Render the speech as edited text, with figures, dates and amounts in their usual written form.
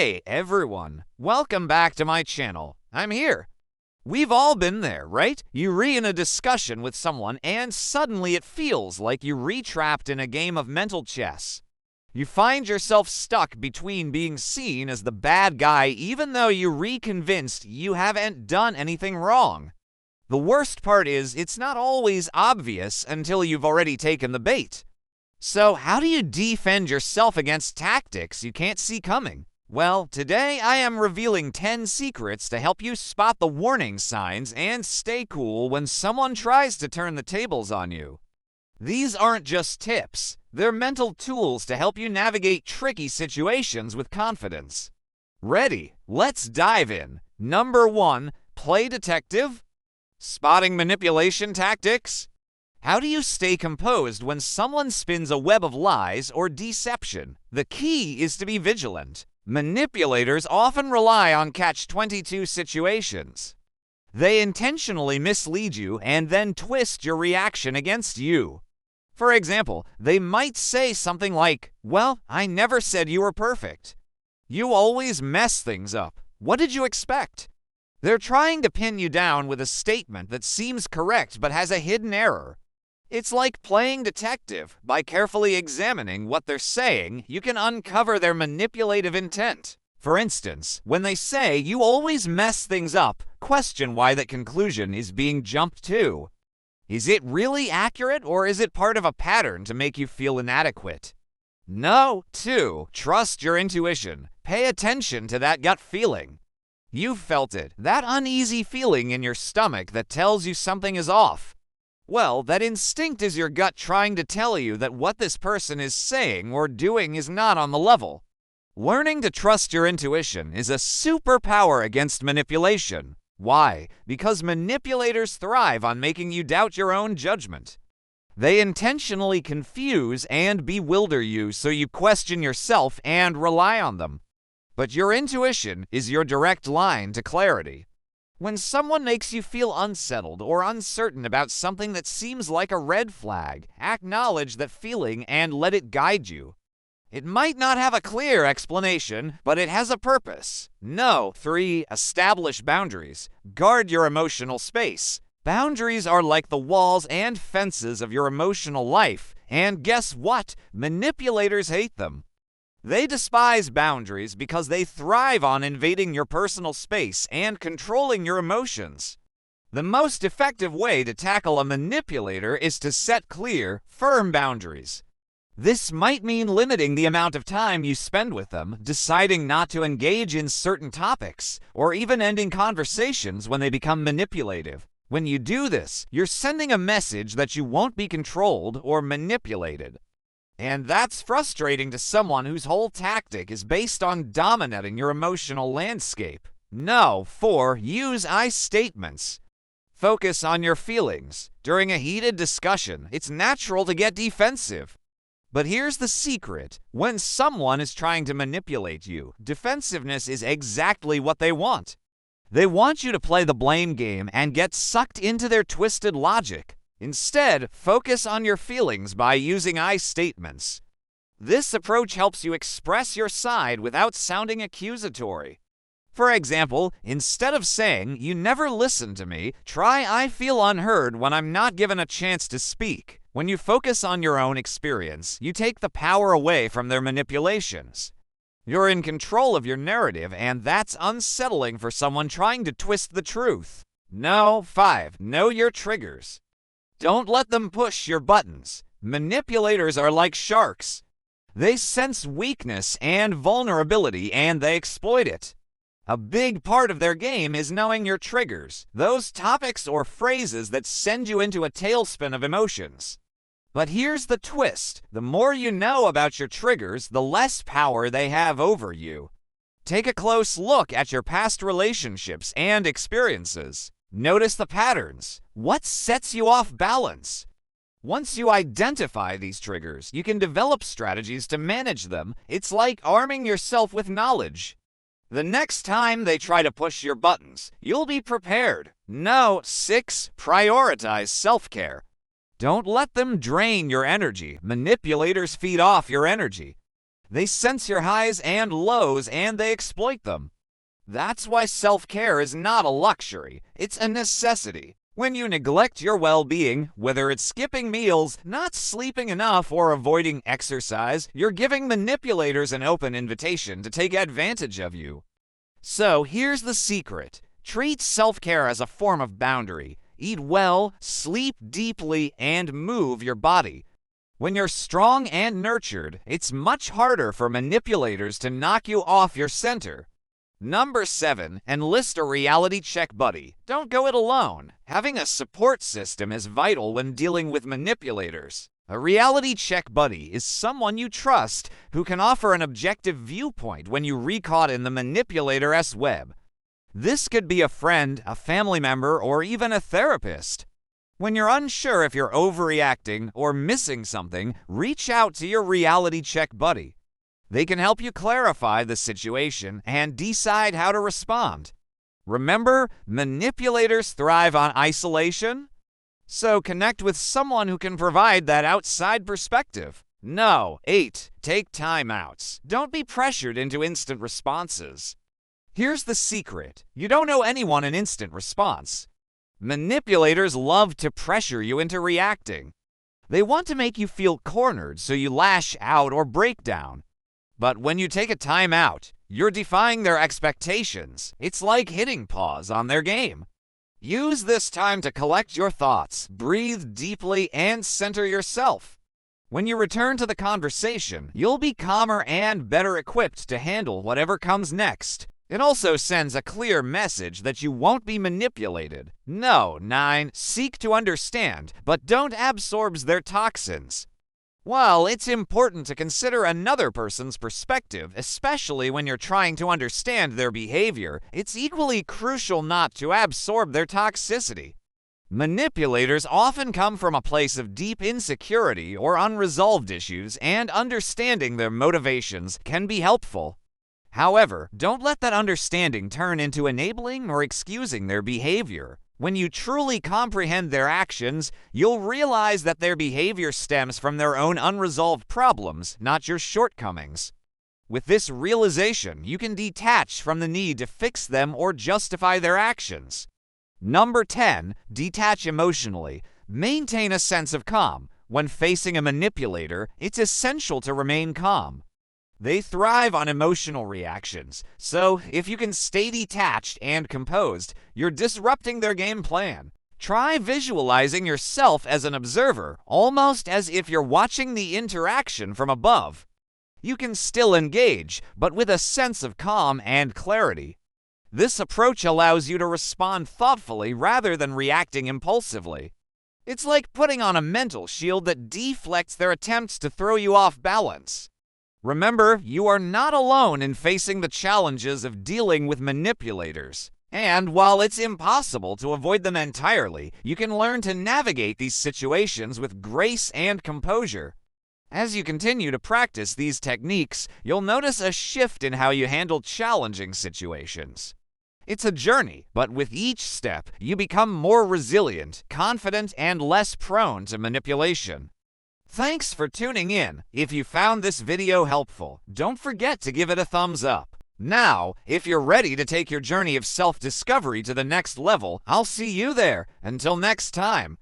Hey everyone, welcome back to my channel. I'm here. We've all been there, right? You're in a discussion with someone and suddenly it feels like you're re-trapped in a game of mental chess. You find yourself stuck between being seen as the bad guy even though you're reconvinced you haven't done anything wrong. The worst part is it's not always obvious until you've already taken the bait. So how do you defend yourself against tactics you can't see coming? Well, today I am revealing 10 secrets to help you spot the warning signs and stay cool when someone tries to turn the tables on you. These aren't just tips, they're mental tools to help you navigate tricky situations with confidence. Ready? Let's dive in. Number 1, play detective. Spotting manipulation tactics. How do you stay composed when someone spins a web of lies or deception? The key is to be vigilant. Manipulators often rely on catch-22 situations. They intentionally mislead you and then twist your reaction against you. For example, they might say something like, "Well, I never said you were perfect. You always mess things up. What did you expect?" They're trying to pin you down with a statement that seems correct but has a hidden error. It's like playing detective. By carefully examining what they're saying, you can uncover their manipulative intent. For instance, when they say you always mess things up, question why that conclusion is being jumped to. Is it really accurate or is it part of a pattern to make you feel inadequate? No. 2. Trust your intuition. Pay attention to that gut feeling. You've felt it, that uneasy feeling in your stomach that tells you something is off. Well, that instinct is your gut trying to tell you that what this person is saying or doing is not on the level. Learning to trust your intuition is a superpower against manipulation. Why? Because manipulators thrive on making you doubt your own judgment. They intentionally confuse and bewilder you so you question yourself and rely on them. But your intuition is your direct line to clarity. When someone makes you feel unsettled or uncertain about something that seems like a red flag, acknowledge that feeling and let it guide you. It might not have a clear explanation, but it has a purpose. No. 3. Establish boundaries. Guard your emotional space. Boundaries are like the walls and fences of your emotional life, and guess what? Manipulators hate them. They despise boundaries because they thrive on invading your personal space and controlling your emotions. The most effective way to tackle a manipulator is to set clear, firm boundaries. This might mean limiting the amount of time you spend with them, deciding not to engage in certain topics, or even ending conversations when they become manipulative. When you do this, you're sending a message that you won't be controlled or manipulated. And that's frustrating to someone whose whole tactic is based on dominating your emotional landscape. No. 4. Use I statements. Focus on your feelings. During a heated discussion, it's natural to get defensive. But here's the secret. When someone is trying to manipulate you, defensiveness is exactly what they want. They want you to play the blame game and get sucked into their twisted logic. Instead, focus on your feelings by using I statements. This approach helps you express your side without sounding accusatory. For example, instead of saying, "You never listen to me," try, "I feel unheard when I'm not given a chance to speak." When you focus on your own experience, you take the power away from their manipulations. You're in control of your narrative, and that's unsettling for someone trying to twist the truth. No. 5. Know your triggers. Don't let them push your buttons. Manipulators are like sharks. They sense weakness and vulnerability and they exploit it. A big part of their game is knowing your triggers, those topics or phrases that send you into a tailspin of emotions. But here's the twist. The more you know about your triggers, the less power they have over you. Take a close look at your past relationships and experiences. Notice the patterns. What sets you off balance? Once you identify these triggers, you can develop strategies to manage them. It's like arming yourself with knowledge. The next time they try to push your buttons, you'll be prepared. No. 6. Prioritize self-care. Don't let them drain your energy. Manipulators feed off your energy. They sense your highs and lows and they exploit them. That's why self-care is not a luxury, it's a necessity. When you neglect your well-being, whether it's skipping meals, not sleeping enough, or avoiding exercise, you're giving manipulators an open invitation to take advantage of you. So here's the secret. Treat self-care as a form of boundary. Eat well, sleep deeply, and move your body. When you're strong and nurtured, it's much harder for manipulators to knock you off your center. Number 7. Enlist a reality check buddy. Don't go it alone. Having a support system is vital when dealing with manipulators. A reality check buddy is someone you trust who can offer an objective viewpoint when you re-caught in the manipulator's web. This could be a friend, a family member, or even a therapist. When you're unsure if you're overreacting or missing something, reach out to your reality check buddy. They can help you clarify the situation and decide how to respond. Remember, manipulators thrive on isolation? So connect with someone who can provide that outside perspective. No. 8. Take timeouts. Don't be pressured into instant responses. Here's the secret. You don't owe anyone an instant response. Manipulators love to pressure you into reacting. They want to make you feel cornered so you lash out or break down. But when you take a time out, you're defying their expectations. It's like hitting pause on their game. Use this time to collect your thoughts, breathe deeply, and center yourself. When you return to the conversation, you'll be calmer and better equipped to handle whatever comes next. It also sends a clear message that you won't be manipulated. No. 9. Seek to understand, but don't absorb their toxins. While it's important to consider another person's perspective, especially when you're trying to understand their behavior, it's equally crucial not to absorb their toxicity. Manipulators often come from a place of deep insecurity or unresolved issues, and understanding their motivations can be helpful. However, don't let that understanding turn into enabling or excusing their behavior. When you truly comprehend their actions, you'll realize that their behavior stems from their own unresolved problems, not your shortcomings. With this realization, you can detach from the need to fix them or justify their actions. Number 10. Detach emotionally. Maintain a sense of calm. When facing a manipulator, it's essential to remain calm. They thrive on emotional reactions, so if you can stay detached and composed, you're disrupting their game plan. Try visualizing yourself as an observer, almost as if you're watching the interaction from above. You can still engage, but with a sense of calm and clarity. This approach allows you to respond thoughtfully rather than reacting impulsively. It's like putting on a mental shield that deflects their attempts to throw you off balance. Remember, you are not alone in facing the challenges of dealing with manipulators. And while it's impossible to avoid them entirely, you can learn to navigate these situations with grace and composure. As you continue to practice these techniques, you'll notice a shift in how you handle challenging situations. It's a journey, but with each step, you become more resilient, confident, and less prone to manipulation. Thanks for tuning in. If you found this video helpful, don't forget to give it a thumbs up. Now, if you're ready to take your journey of self-discovery to the next level, I'll see you there. Until next time.